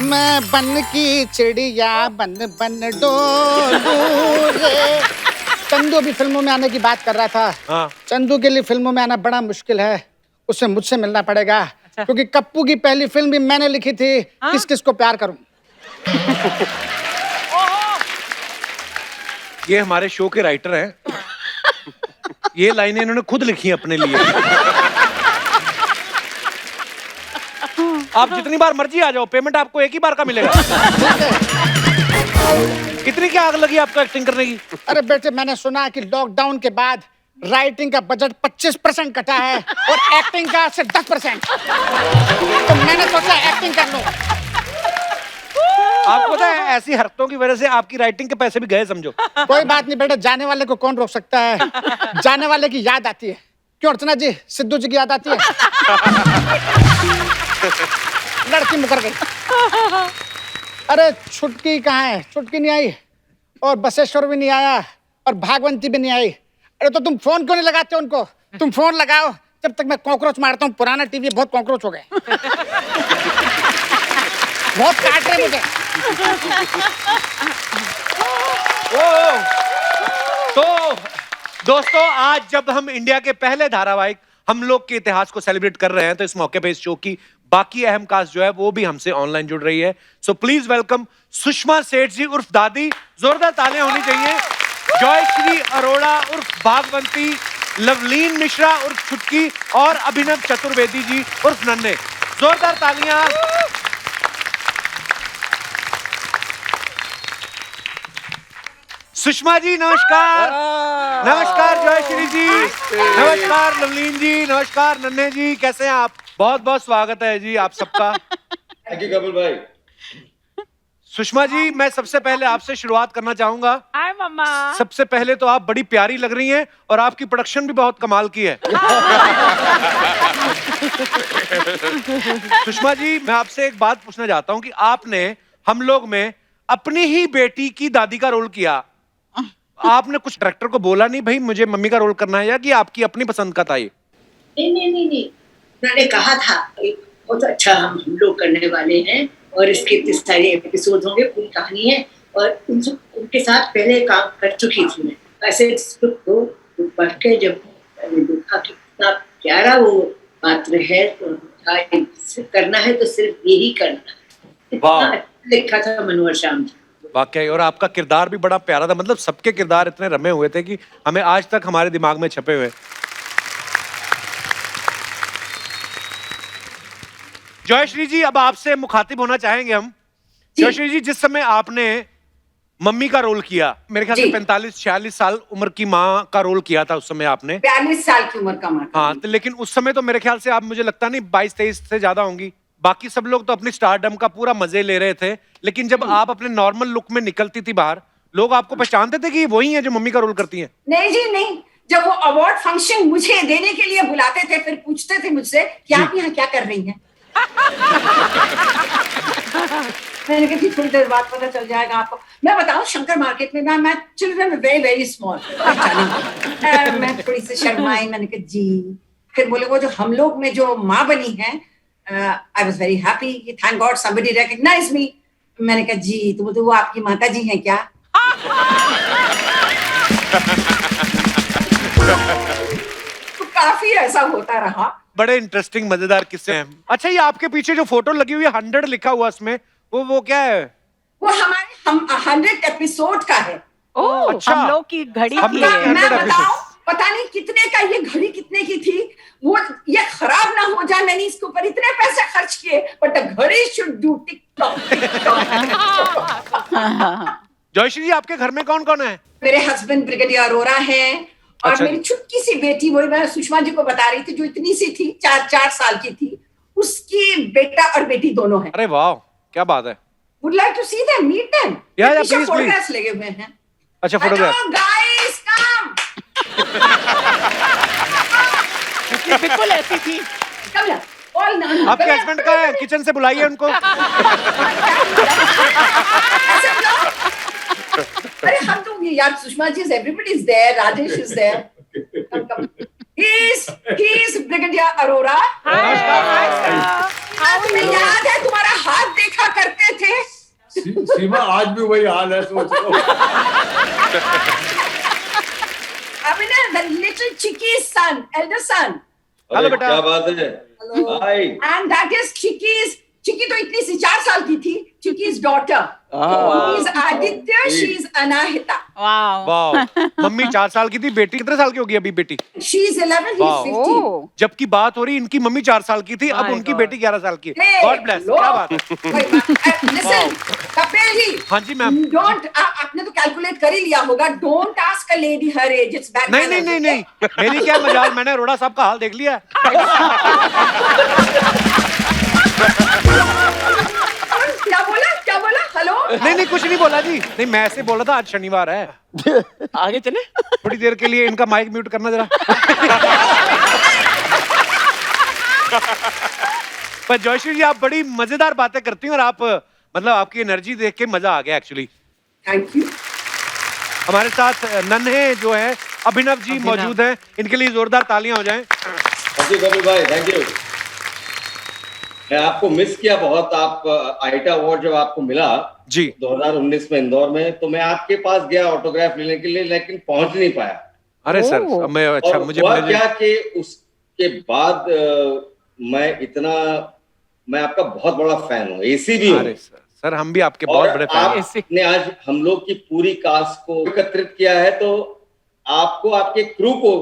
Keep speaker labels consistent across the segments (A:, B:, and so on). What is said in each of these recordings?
A: मैं बन की चिड़िया बन बन डोलूं रे। चंदू भी फिल्मों में आने की बात कर रहा था।
B: हाँ।
A: चंदू के लिए फिल्मों में आना बड़ा मुश्किल है, उसे मुझसे मिलना पड़ेगा। अच्छा। क्योंकि कप्पू की पहली फिल्म भी मैंने लिखी थी। हाँ? किस किस को प्यार करूं।
B: ये हमारे शो के राइटर हैं। ये लाइनें इन्होंने खुद लिखी अपने लिए। आप जितनी बार मर्जी आ जाओ, पेमेंट आपको एक ही बार का मिलेगा। कितनी क्या आग लगी आपको एक्टिंग करने की?
A: अरे बेटे, मैंने सुना कि लॉकडाउन के बाद राइटिंग का बजट 25% कटा है और एक्टिंग का सिर्फ 10%। तो मैंने सोचा एक्टिंग कर लूं।
B: आपको पता है ऐसी हरकतों की वजह से आपकी राइटिंग के पैसे भी गए समझो।
A: कोई बात नहीं बेटा, जाने वाले को कौन रोक सकता है। जाने वाले की याद आती है। क्यों अर्चना जी, सिद्धू जी की याद आती है? लड़की मुकर गई। अरे छुटकी कहाँ है? छुटकी नहीं आई और बसेश्वर भी नहीं आया और भागवंती भी नहीं आई। अरे तो तुम फोन क्यों नहीं लगाते उनको? तुम फोन लगाओ, जब तक मैं कॉकरोच मारता हूँ। पुराना टीवी बहुत कॉकरोच हो गए। बहुत काट रहे मुझे।
B: तो दोस्तों, आज जब हम इंडिया के पहले धारावाहिक हम लोग के इतिहास को सेलिब्रेट कर रहे हैं, तो इस मौके पे इस शो की बाकी अहम कास्ट जो है वो भी हमसे ऑनलाइन जुड़ रही है। सो प्लीज वेलकम सुषमा सेठ जी उर्फ दादी। जोरदार तालियां होनी चाहिए। जॉयश्री अरोड़ा उर्फ भागवंती, लवलीन मिश्रा उर्फ छुटकी और अभिनव चतुर्वेदी जी उर्फ नन्हे। जोरदार तालियां। सुषमा जी नमस्कार। नमस्कार जॉयश्री जी। नमस्कार लवलीन जी। नमस्कार नन्हे जी। कैसे हैं आप? बहुत बहुत स्वागत है जी आप सबका।
C: थैंक यू कपिल भाई।
B: सुषमा जी, मैं सबसे पहले आपसे शुरुआत करना चाहूंगा।
D: हाय मम्मा।
B: सबसे पहले तो आप बड़ी प्यारी लग रही हैं और आपकी प्रोडक्शन भी बहुत कमाल की है। सुषमा जी, मैं आपसे एक बात पूछना चाहता हूं कि आपने हम लोग में अपनी ही बेटी की दादी का रोल किया। आपने कुछ डायरेक्टर को बोला नहीं भाई मुझे मम्मी का रोल करना है, या कि आपकी अपनी पसंद का था ये?
E: नहीं, मैंने कहा था बहुत अच्छा हम लोग करने वाले हैं और इसके इतने सारे एपिसोड होंगे, पूरी कहानी है और उनके साथ पहले काम कर चुकी थी मैं। ऐसे तो पढ़ के जब मैंने देखा कि कितना प्यारा वो पात्र है, तो करना है तो सिर्फ यही करना है। इतना लिखा था मनोहर श्याम जी।
B: वाकई, और आपका किरदार भी बड़ा प्यारा था। मतलब सबके किरदार इतने रमे हुए थे कि हमें आज तक हमारे दिमाग में छपे हुए। जॉयश्री जी, अब आपसे मुखातिब होना चाहेंगे हम। जॉयश्री जी, जिस समय आपने मम्मी का रोल किया, मेरे ख्याल से 45-46 साल उम्र की माँ का रोल किया था उस समय आपने।
E: 42 साल की उम्र का माँ।
B: हाँ, तो लेकिन उस समय तो मेरे ख्याल से आप, मुझे लगता नहीं 22-23 से ज्यादा होंगी। बाकी सब लोग तो अपनी स्टारडम का पूरा मजे ले रहे थे, लेकिन जब आप अपने नॉर्मल लुक में निकलती थी बाहर, लोग आपको पहचानते थे कि वही है जो मम्मी का रोल करती हैं?
E: नहीं जी नहीं, जब वो अवार्ड फंक्शन मुझे देने के लिए बुलाते थे, फिर पूछते थे मुझसे कि आप यहाँ क्या कर रही हैं। मैंने कहा थोड़ी देर बाद पता चल जाएगा आपको। मैं बताऊं, शंकर मार्केट में मैं चिल्ड्रन वेरी वेरी स्मॉल, मैं थोड़ी सी शर्माई। मैंने कहा जी। फिर बोले वो जो हम लोग में जो माँ बनी है, I was very happy, thank God somebody recognised me. मैंने कहा जी, तो वो आपकी माता जी हैं क्या? तो काफी ऐसा होता रहा।
B: बड़े इंटरेस्टिंग मजेदार किस्से हैं। अच्छा, ये आपके पीछे जो फोटो लगी हुई है 100 लिखा हुआ उसमें, वो क्या है?
E: वो हमारे 100 एपिसोड का है।
D: ओह,
B: अच्छा।
D: हम लोग की घड़ी
B: हम
D: की
B: लोग
D: है।
B: की-
E: मैं बताऊं, पता नहीं कितने का ये घड़ी कितने की थी, वो ये खराब ना हो जाए, मैंने इसके ऊपर इतने पैसे खर्च किए, बट घड़ी should do tick tock.
B: Joyshree जी, आपके घर में कौन कौन है?
E: मेरे हस्बैंड ब्रिगेडियर अरोरा हैं और
B: अच्छा।
E: मेरी छुटकी सी बेटी, वही मैं सुषमा जी को बता रही थी, जो इतनी सी थी, 4 साल की थी, उसकी बेटा और बेटी दोनों हैं।
B: अरे वाह, क्या बात है।
E: Would like to see them, meet them.
B: Yeah,
E: पीछे
B: please,
E: photographs लगे हुए हैं।
B: अच्छा, फोटोग्राफ।
E: Guys, come.
D: बिल्कुल ऐसी थी।
E: Come here. All now.
B: आपके हस्बैंड कहाँ हैं? किचन से बुलाइए उनको।
E: ऐसे बुलाओ। अरे हम तो यार, Sushma ji, everybody is there, Rajesh is there. Come. He is Brigadier Arora. तुम्हें याद है, तुम्हारा हाथ देखा करते थे
C: सीमा आज भी वही हाल है, सोच लो।
E: Abhinay, the little Chicky's son, elder son.
B: Hello
C: अरे
B: बेटा।
C: क्या बात है। हाय।
E: And that is Chicky तो इतनी सी 4 साल की थी. Chicky's daughter. He is Aditya, she is Anahita.
D: वाह
B: वाह, मम्मी 4 साल की थी, बेटी कितने साल की होगी अभी बेटी?
E: She is 11, he
B: Wow.
E: is 15.
D: ओह
B: जबकि बात हो रही इनकी मम्मी 4 साल की थी, अब
D: My
B: उनकी
D: God.
B: बेटी 11 साल की है।
E: Hey,
B: God bless,
E: look.
B: क्या बात है।
E: Listen, Kapil ji.
B: हाँ जी मैम।
E: Don't, आपने तो कैलकुलेट कर ही लिया होगा. Don't ask a lady her age. It's bad
B: नहीं नहीं
E: manners,
B: नहीं
E: okay?
B: नहीं, मेरी क्या मजाल, मैंने अरोड़ा साहब का हाल देख लिया।
E: क्या बोला? हेलो?
B: नहीं नहीं कुछ नहीं बोला जी, नहीं मैं ऐसे बोला था, आज शनिवार है।
D: आगे चले
B: थोड़ी देर के लिए इनका माइक म्यूट करना जरा। पर जयश्री जी आप बड़ी मजेदार बातें करती हैं और आप मतलब आपकी एनर्जी देख के मजा आ गया एक्चुअली।
E: Thank you.
B: हमारे साथ नन्हे जो है अभिनव जी मौजूद हैं, इनके लिए जोरदार तालियां हो जाएं।
C: थैंक यू कपिल भाई, थैंक यू। मैं आपको मिस किया बहुत। आप आईटा अवार्ड जब आपको मिला
B: जी
C: 2019 में इंदौर में, तो मैं आपके पास गया ऑटोग्राफ लेने के लिए, लेकिन पहुंच नहीं पाया।
B: अरे सर
D: ओह।
B: अब मैं अच्छा
C: और
B: मुझे
C: हुआ
B: मुझे-
C: क्या कि उसके बाद मैं आपका बहुत बड़ा फैन हूँ, एसी भी हूँ।
B: अरे सर हम भी आपके बहुत बड़े फैन हैं।
C: आपने आज हम लोग की पूरी कास्ट को एकत्रित किया है, तो आपको, आपके क्रू को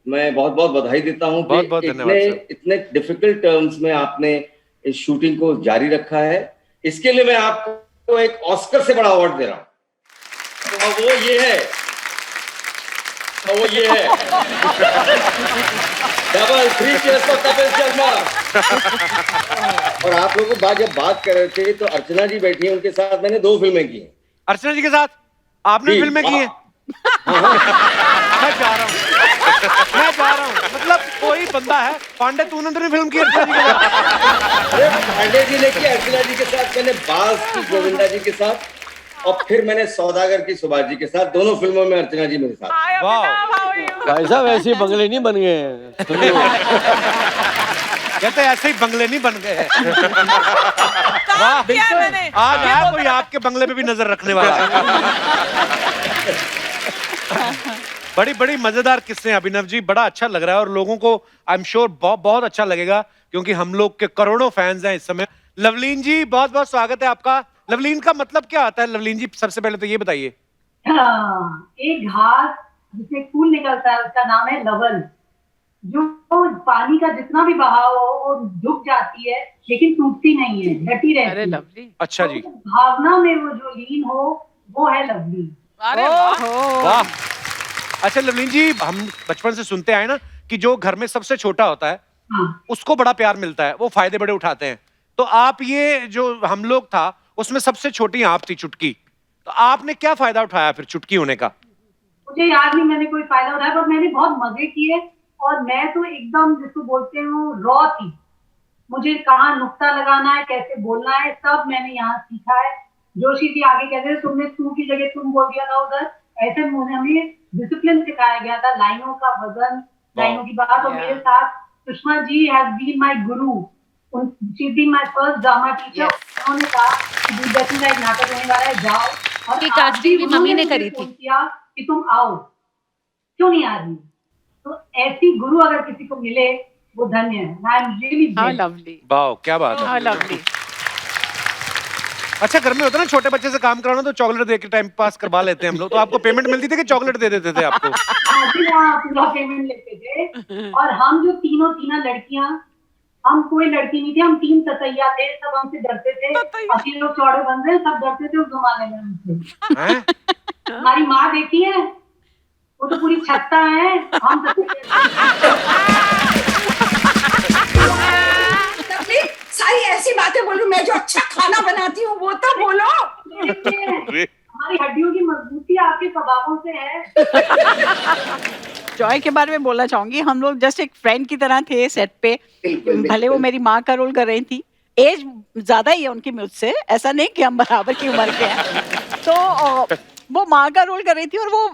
C: मैं बहुत बहुत बधाई देता हूँ।
B: बहुत बहुत धन्यवाद सर।
C: इतने डिफिकल्ट टर्म्स में आपने इस शूटिंग को जारी रखा है। इसके लिए मैं आपको एक ऑस्कर से बड़ा अवार्ड दे रहा हूँ। तो वो ये है, double 3 cheers for Kapil Sharma. और आप लोगों को जब बात कर रहे थे तो अर्चना जी बैठी हैं, उनके साथ मैंने 2 फिल्में की हैं।
B: अर्चना जी के साथ आपने
C: जी,
B: फिल्में की हैं? मैं जा रहा हूँ मतलब कोई बंदा है पांडे, तूने तो नहीं फिल्म की अर्चना जी के साथ?
C: अरे पांडे जी ने की, अर्चना जी के साथ मैंने बाज की गोविंदा जी के साथ, और फिर मैंने सौदागर की सुभाष जी के साथ। दोनों फिल्मों में अर्चना जी मेरे साथ।
B: वाह।
F: भाई साहब ऐसे बंगले नहीं बन गए हैं।
B: कहते ऐसे ही बंगले नहीं बन गए हैं। वाह,
D: क्या मैंने
B: आज आया कोई आपके बंगले पे भी नजर रखने वाला। बड़ी बड़ी मजेदार किस्से हैं अभिनव जी, बड़ा अच्छा लग रहा है और लोगों को आई एम श्योर बहुत अच्छा लगेगा, क्योंकि हम लोग के करोड़ों फैंस हैं इस समय। लवलीन जी बहुत बहुत स्वागत है आपका। लवलीन का मतलब क्या आता है लवलीन जी, सबसे पहले तो ये बताइए।
G: एक घास जिसमें फूल निकलता है उसका नाम है लवल, जो पानी का जितना भी बहाव हो वो झुक जाती है लेकिन टूटती नहीं है, डटी रहती
D: अरे
G: है।
D: लवली
B: अच्छा जी,
G: तो भावना में वो जो लीन हो वो है लवली।
D: अरे वाह
B: वाह। अच्छा लवलीन जी, हम बचपन से सुनते आए ना कि जो घर में सबसे छोटा होता है
G: हाँ,
B: उसको बड़ा प्यार मिलता है, वो फायदे बड़े उठाते हैं। तो आप ये जो हम लोग था उसमें सबसे छोटी आप थी चुटकी, तो आपने क्या फायदा उठाया फिर चुटकी होने का?
G: मुझे याद नहीं मैंने कोई फायदा उठाया, पर मैंने बहुत मजे किए और मैं तो एकदम जिसको बोलते हैं रॉ थी। मुझे कहाँ नुक्ता लगाना है, कैसे बोलना है, सब मैंने यहाँ सीखा है। जोशी जी आगे कहते थे तुमने तू की जगह तुम बोल दिया था उधर, ऐसे मुझे हमें डिसिप्लिन सिखाया गया था, लाइनों का वजन, लाइनों की बात। और मेरे साथ Sushma ji have been my guru, she been my first drama teacher. उन्होंने कहा कि दूरदर्शन का एक नाटक होने वाला है, जाओ। और
H: की
G: आज
H: कास्टिंग भी मम्मी
G: उन्होंने
H: ने
G: मुझे
H: करी
G: फोन
H: थी।
G: किया कि तुम आओ, क्यों नहीं आ रही? तो ऐसी गुरु अगर किसी को मिले वो धन्य है। I am really
D: how lovely,
B: वाह क्या बात है।
D: How lovely.
B: अच्छा घर में होता ना छोटे बच्चे से काम कराना तो चॉकलेट दे के टाइम पास करवा लेते हैं हम लोग, तो आपको पेमेंट मिलती थी कि चॉकलेट दे देते थे आपको?
G: पूरा पेमेंट लेते थे। और हम जो तीनों लड़कियां, हम कोई लड़की नहीं थी, हम 3 सतैया थे, सब हमसे डरते थे। अब ये लोग चौड़े बन रहे, सब डरते थे उस जमाने में हमसे।
B: हैं?
G: हमारी माँ देखी है, वो तो पूरी छत्ता है, हम
E: सारी ऐसी बातें बोलूं मैं जो अच्छा खाना बनाती हूँ वो तो बोलो।
G: हमारी हड्डियों की मजबूती आपके स्वभावों से है।
D: जॉय के बारे में बोलना चाहूंगी, हम लोग जस्ट एक फ्रेंड की तरह थे सेट पे। भले वो मेरी माँ का रोल कर रही थी, एज ज्यादा ही है उनकी मुझसे, ऐसा नहीं कि हम बराबर की उम्र के हैं। तो वो माँ का रोल कर रही थी और वो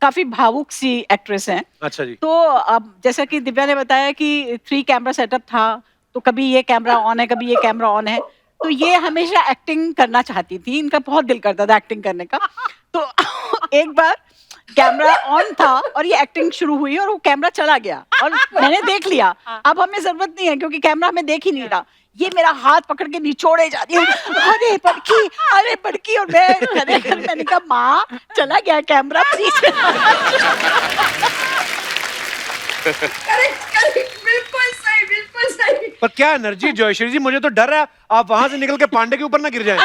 D: काफी भावुक सी एक्ट्रेस हैं।
B: अच्छा जी।
D: तो अब जैसा कि दिव्या ने बताया कि 3 कैमरा सेटअप था, तो कभी ये कैमरा ऑन है, कभी ये कैमरा ऑन है। तो ये हमेशा एक्टिंग करना चाहती थी, इनका बहुत दिल करता था एक्टिंग करने का। तो एक बार कैमरा ऑन था और ये एक्टिंग शुरू हुई और वो कैमरा चला गया और मैंने देख लिया, अब हमें जरूरत नहीं है क्योंकि कैमरा हमें देख ही नहीं रहा। ये मेरा हाथ पकड़ के निचोड़े जा रही है, अरे बड़की, और मैंने कहा माँ चला गया कैमरा, प्लीज।
E: बिल्कुल सही, बिल्कुल सही।
B: पर क्या एनर्जी जयश्री जी, मुझे तो डर है आप वहां से निकल के पांडे के ऊपर ना गिर जाएं।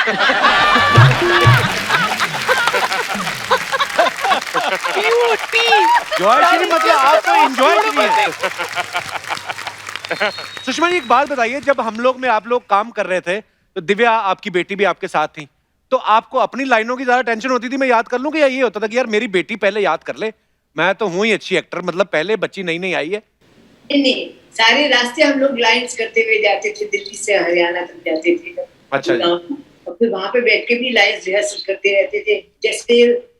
B: जयश्री मतलब आप तो एंजॉय कीजिए। सुषमा जी एक बात बताइए, जब हम लोग में आप लोग काम कर रहे थे तो दिव्या आपकी बेटी भी आपके साथ थी, तो आपको अपनी लाइनों की ज्यादा टेंशन होती थी मैं याद कर लूं, कि या ये होता था कि यार मेरी बेटी पहले याद कर ले, मैं तो हूं ही अच्छी एक्टर, मतलब पहले बच्ची नई नई आई है?
E: नहीं, सारे रास्ते हम लोग लाइन्स करते हुए जाते थे, दिल्ली से हरियाणा तक जाते थे।
B: अच्छा जी।
E: और फिर वहां पे बैठ के भी लाइन्स रिहर्सल करते रहते थे, जैसे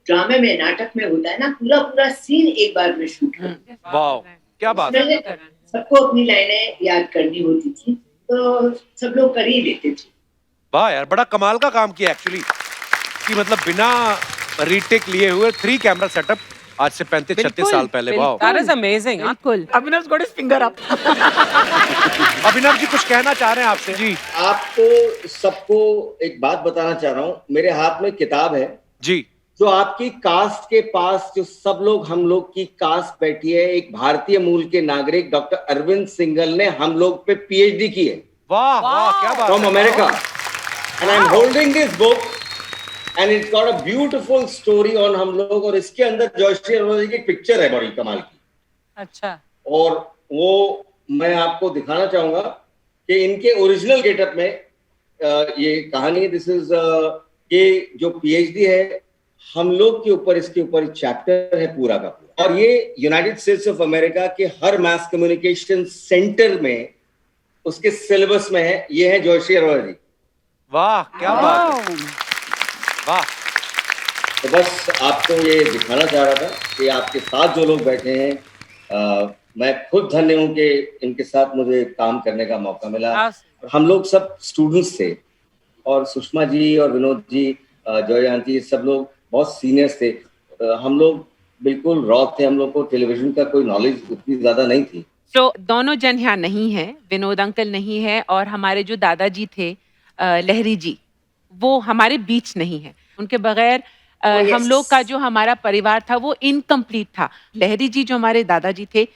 E: ड्रामे में, नाटक में होता है ना, पूरा पूरा सीन एक बार में शूट करते।
B: वाह क्या बात है।
E: सबको अपनी लाइनें याद करनी होती थी, तो सब लोग कर ही लेते थे।
B: वाह यार, बड़ा कमाल का काम किया एक्चुअली, कि मतलब बिना रीटेक लिए हुए 3 कैमरा सेटअप आज से 35-36 साल पहले। वाह,
H: That is amazing.
D: बिल्कुल। अभिनव got his finger up.
B: Abhinav ji कुछ कहना चाह रहे हैं आपसे? जी
C: आपको सबको एक बात बताना चाह रहा हूँ, मेरे हाथ में किताब है
B: जी,
C: जो आपकी कास्ट के पास जो सब लोग हम लोग की कास्ट बैठी है, एक भारतीय मूल के नागरिक डॉक्टर अरविंद सिंघल ने हम लोग पे पीएचडी की है।
B: वाह वाह क्या बात
C: from America, and I am holding this book and it's got a beautiful story on हम लोग, और इसके अंदर जयश्री अरोड़ा जी की पिक्चर है बड़ी कमाल की।
H: अच्छा।
C: और वो मैं आपको दिखाना चाहूंगा कि इनके ओरिजिनल गेटअप में ये कहानी, दिस इज ये जो पीएचडी है हम लोग के ऊपर, इसके ऊपर चैप्टर है पूरा का पूरा, और ये यूनाइटेड स्टेट्स ऑफ अमेरिका के हर मास कम्युनिकेशन सेंटर में उसके सिलेबस में है। ये है जयश्री अरोड़ा जी।
B: वाह क्या बात है, वाह।
C: तो बस आपको ये दिखाना चाह रहा था कि आपके साथ जो लोग बैठे हैं, मैं खुद धन्य हूं कि इनके साथ मुझे काम करने का मौका मिला। हम लोग सब स्टूडेंट्स थे, और सुषमा जी और विनोद जी, जयंती, ये सब लोग बहुत सीनियर्स थे। हम लोग बिल्कुल रॉ थे, हम लोग को टेलीविजन का कोई नॉलेज उतनी ज्यादा नहीं थी।
H: तो दोनों जन यहाँ नहीं है, विनोद अंकल नहीं है, और हमारे जो दादाजी थे लहरी जी, वो हमारे बीच नहीं है। उनके बगैर हम लोग का जो हमारा परिवार था वो इनकम्प्लीट था। लहरी जी जो हमारे दादाजी थे,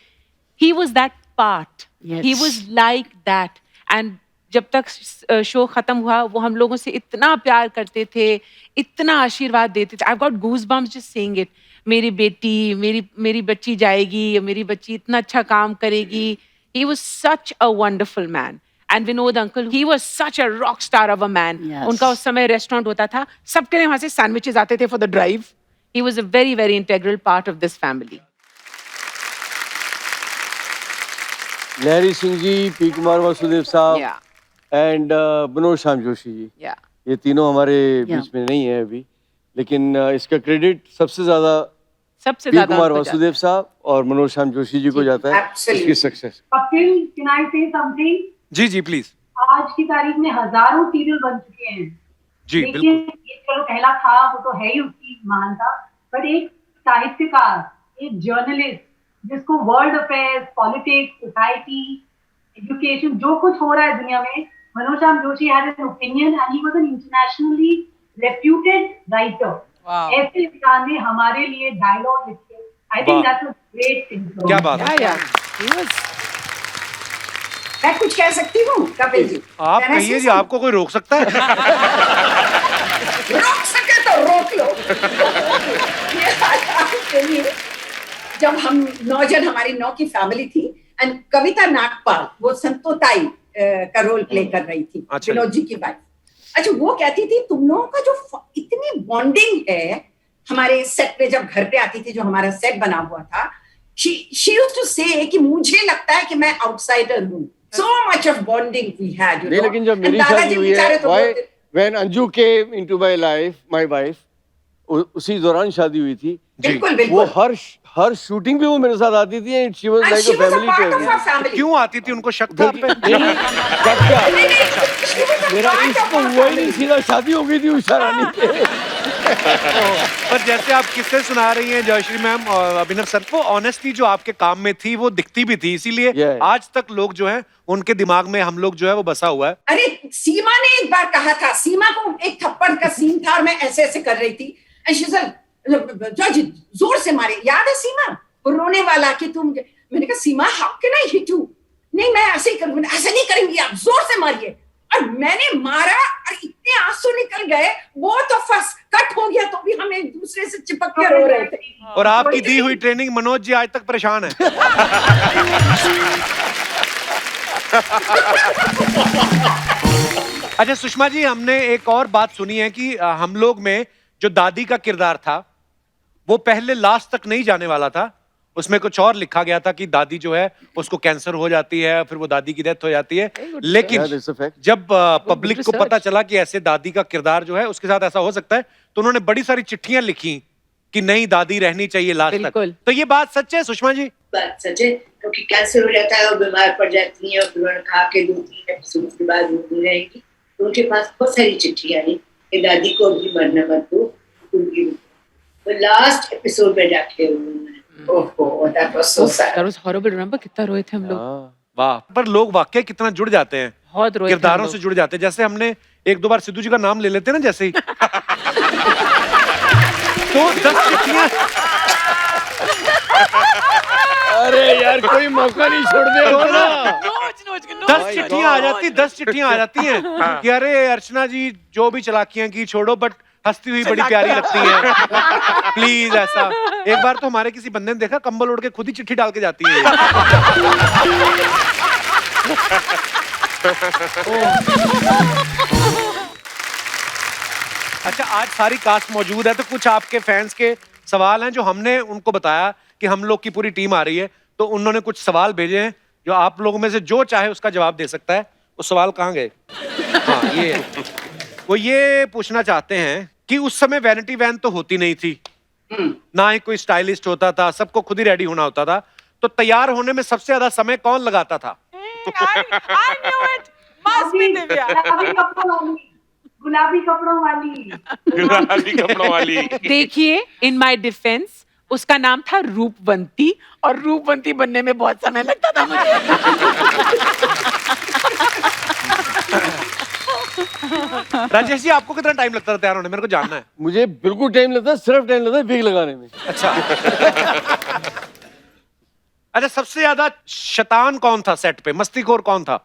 H: he was that part, he was like that, and जब तक शो खत्म हुआ वो हम लोगों से इतना प्यार करते थे, इतना आशीर्वाद देते थे। I've got goosebumps just saying it. मेरी बेटी, मेरी बच्ची जाएगी, मेरी बच्ची इतना अच्छा काम करेगी। He was such a wonderful man. And Vinod uncle, he was such a rock star of a man.
D: Yes.
H: उनका उस समय रेस्टोरेंट होता था, सबके लिए वहां से सैंडविचेस आते थे for the drive. He was a very very integral part of this family.
F: Lahri Singh ji, P Kumar Vasudev sahab,
H: Yeah.
F: And Vinod Shyam Joshi ji,
H: Yeah.
F: ये तीनों हमारे बीच में नहीं है अभी, लेकिन इसका क्रेडिट सबसे ज्यादा
H: सबसे
F: पी
H: ज्यादा
F: कुमार
H: उनको जाता
F: वासुदेव साहब और मनोज श्याम जोशी जी को जाता है इसकी success.
G: Kapil, can I say something?
B: जी जी प्लीज।
G: आज की तारीख में हजारों सीरियल बन चुके हैं,
B: जी
G: लेकिन
B: बिल्कुल।
G: ये चलो पहला था, वो तो है ही उसकी महानता, बट एक साहित्यकार, एक जर्नलिस्ट जिसको world affairs, politics, society, education, जो कुछ हो रहा है दुनिया में, Manoj Shyam Joshi had an opinion and he was an internationally reputed writer. ऐसे इंसान ने हमारे लिए डायलॉग लिखे। I think that's a great thing.
B: क्या बात है।
E: मैं कुछ कह सकती हूँ कपिल जी?
B: आप कहिए जी, आपको कोई रोक सकता है?
E: रोक सके तो रोक लो। के लिए जब हम 9 जन, हमारी 9 की फैमिली थी, एंड कविता नागपाल वो संतोताई का रोल प्ले कर रही थी, विनोद जी की वाइफ। अच्छा, वो कहती थी तुम लोगों का जो इतनी बॉन्डिंग है, हमारे सेट पे जब घर पे आती थी, जो हमारा सेट बना हुआ था, she used to say कि मुझे लगता है कि मैं आउटसाइडर हूँ। So much of bonding we had, you know.
F: लेकिन जब मेरी शादी हुई है, when Anju came into my life, my wife, उसी दौरान शादी हुई थी।
E: बिल्कुल
F: वो
E: बिल्कुल
F: हर शूटिंग पे वो मेरे साथ आती थी and she was
E: And
F: like
E: she
F: अ
E: was a
F: family
E: part
F: to
E: of our family.
B: क्यों आती थी, उनको शक था आप पे?
F: नहीं,
E: She was a
F: मेरा
E: part
F: इश्क
E: of
F: तो
E: our
F: हुआ ही नहीं,
E: family.
F: सीधा शादी हो गई थी उषा रानी से।
B: पर जैसे आप किस्से सुना रही हैं जयश्री मैम और अभिनव सर, वो ऑनेस्टी जो आपके काम में थी वो दिखती भी थी, इसीलिए
F: Yeah.
B: आज तक लोग जो है उनके दिमाग में हम लोग जो है वो बसा हुआ है।
E: अरे सीमा ने एक बार कहा था, सीमा को एक थप्पड़ का सीन था और मैं ऐसे ऐसे कर रही थी एंड शी सेड जज जोर से मारे, याद है सीमा वो रोने वाला कि तुम, मैंने कहा Seema how can I hit you, नहीं मैं ऐसे ही करूंगी, ऐसे नहीं करेंगी आप, जोर से मारिए, और मैंने मारा और इतने आंसू निकल गए, बोथ ऑफ अस कट हो गया, तो भी हम एक दूसरे से चिपक के रो रहे थे।
B: और आपकी दी हुई ट्रेनिंग मनोज जी आज तक परेशान है। अच्छा सुषमा जी, हमने एक और बात सुनी है कि हम लोग में जो दादी का किरदार था वो पहले लास्ट तक नहीं जाने वाला था, उसमें कुछ और लिखा गया था कि दादी जो है उसको कैंसर हो जाती है, फिर वो दादी की डेथ हो जाती है, लेकिन
F: Yeah, that's a fact.
B: जब पब्लिक को पता चला कि ऐसे दादी का किरदार जो है उसके साथ ऐसा हो सकता है, तो उन्होंने बड़ी सारी चिट्ठियां लिखी कि नहीं दादी रहनी चाहिए लास्ट तक।
H: बिल्कुल।
B: तो ये बात सच है सुषमा जी?
E: बात सच है, क्योंकि कैंसर हो जाता है और बीमार पड़ जाती है और फिर उन्होंने कहा कि 2-3 एपिसोड के बाद वो नहीं रहेगी, तो उनके पास बहुत सारी चिट्ठियां आई कि दादी को भी मरना मत दो, उनकी तो लास्ट एपिसोड में जाके उन्होंने ओहो that was so sad,
H: That was horrible. Remember कितना रोए थे हम लोग?
F: हाँ।
B: वाह, पर लोग वाकई कितना जुड़ जाते हैं,
H: बहुत रोए थे हम
B: किरदारों
H: लोग।
B: से जुड़ जाते हैं। जैसे हमने एक दो बार सिद्धू जी का नाम ले लेते हैं ना, जैसे ही तो 10 चिट्ठियां,
F: अरे यार कोई मौका नहीं छोड़ दे अपना।
B: 10 चिट्ठियां आ जाती, 10 चिट्ठियां आ जाती हैं कि अरे अर्चना जी जो भी चालाकियां की छोड़ो, बट हंसती हुई बड़ी प्यारी लगती है, प्लीज ऐसा। एक बार तो हमारे किसी बंदे ने देखा, कंबल ओढ़ के खुद ही चिट्ठी डाल के जाती है। अच्छा, आज सारी कास्ट मौजूद है, तो कुछ आपके फैंस के सवाल हैं जो हमने उनको बताया कि हम लोग की पूरी टीम आ रही है, तो उन्होंने कुछ सवाल भेजे हैं जो आप लोगों में से जो चाहे उसका जवाब दे सकता है। वो सवाल कहाँ गए? हाँ, ये वो ये पूछना चाहते हैं कि उस समय वैनिटी वैन तो होती नहीं थी, ना ही कोई स्टाइलिस्ट होता था, सबको खुद ही रेडी होना होता था, तो तैयार होने में सबसे ज्यादा समय कौन लगाता था?
G: गुलाबी कपड़ों वाली
H: देखिए, इन माय डिफेंस उसका नाम था रूपवंती, और रूपवंती बनने में बहुत समय लगता था मुझे।
B: राजेश जी, आपको कितना टाइम लगता था तैयार होने में? मेरे को जानना है।
F: मुझे बिल्कुल टाइम लगता है, सिर्फ टाइम लगता है विग लगाने में।
B: अच्छा। अच्छा, सबसे ज्यादा शैतान कौन था सेट पे? मस्तीखोर कौन था?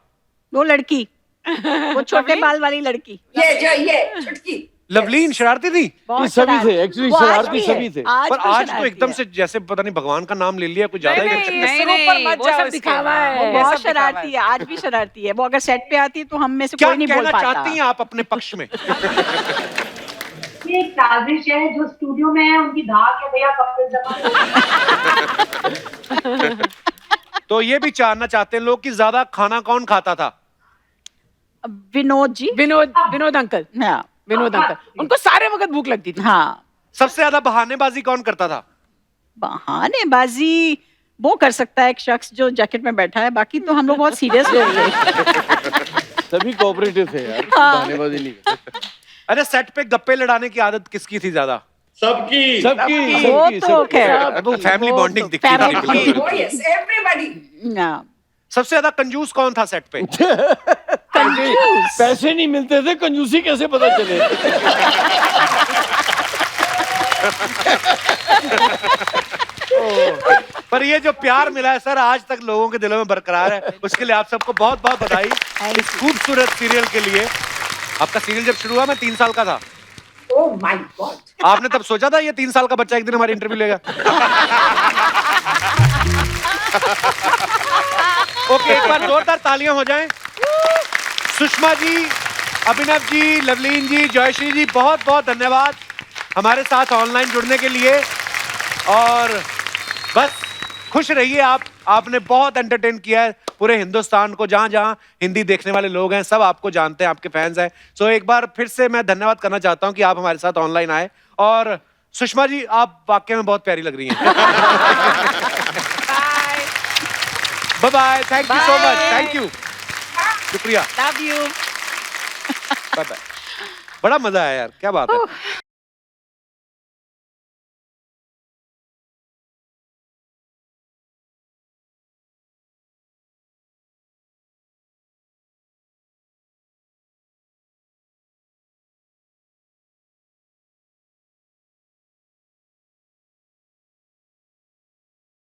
D: वो लड़की, वो छोटे बाल वाली लड़की,
E: ये छुटकी
B: लवलीन शरारती थी?
F: ये सभी थे एक्चुअली,
D: वो आज
F: शरारती
D: भी है।
F: सभी थे।
B: पर आज तो
D: शरारती
B: एकदम
D: है।
B: से जैसे पता नहीं भगवान का नाम ले लिया, कुछ ज्यादा ही कर सकते हैं।
H: वो सब दिखावा है।
D: वो बहुत शरारती है, आज भी शरारती है। वो अगर सेट पे आती है तो हम में से
B: क्या
D: कोई नहीं बोल
B: कहना
D: पाता।
B: चाहती हैं आप अपने पक्ष में?
G: ये एक साजिश है, जो स्टूडियो में है उनकी धाक है भैया, कपड़े जमा।
B: तो ये भी जानना चाहते हैं लोग कि ज्यादा खाना कौन खाता था?
D: विनोद जी,
H: विनोद अंकल,
D: हाँ
H: विनोद अंकल, उनको सारे वक्त भूख लगती थी।
D: हाँ।
B: सबसे ज्यादा बहानेबाजी कौन करता था?
D: बहानेबाजी वो कर सकता है एक शख्स जो जैकेट में बैठा है, बाकी तो हम लोग बहुत सीरियस हो गए।
F: सभी कोऑपरेटिव थे यार,
D: हाँ।
F: बहानेबाजी नहीं करते।
B: अरे सेट पे गप्पे लड़ाने की आदत किसकी थी ज्यादा?
C: सबकी
D: वो तो खैर
B: वो फैमिली बॉन्डिंग दिखती थी
D: family
B: बिल्कुल।
E: oh yes everybody
D: ना।
B: सबसे ज्यादा कंजूस कौन था सेट पे?
F: पैसे नहीं मिलते थे, कंजूसी कैसे पता चले?
B: पर ये जो प्यार मिला है सर आज तक लोगों के दिलों में बरकरार है, उसके लिए आप सबको बहुत बहुत बधाई इस खूबसूरत सीरियल के लिए। आपका सीरियल जब शुरू हुआ मैं 3 साल का था।
E: oh my god
B: आपने तब सोचा था ये 3 साल का बच्चा एक दिन हमारी इंटरव्यू लेगा? ओके, एक बार जोरदार तालियां हो जाएं। सुषमा जी, अभिनव जी, लवलीन जी, जयश्री जी, बहुत बहुत धन्यवाद हमारे साथ ऑनलाइन जुड़ने के लिए। और बस खुश रहिए आप, आपने बहुत एंटरटेन किया है पूरे हिंदुस्तान को, जहां जहां हिंदी देखने वाले लोग हैं सब आपको जानते हैं, आपके फैंस हैं। सो एक बार फिर से मैं धन्यवाद करना चाहता हूं कि आप हमारे साथ ऑनलाइन आए और सुषमा जी, आप वाकई में बहुत प्यारी लग रही हैं। Bye bye, thank you so much, thank you, शुक्रिया,
D: लव यू।
B: Bye bye. बड़ा मजा आया यार, क्या बात है।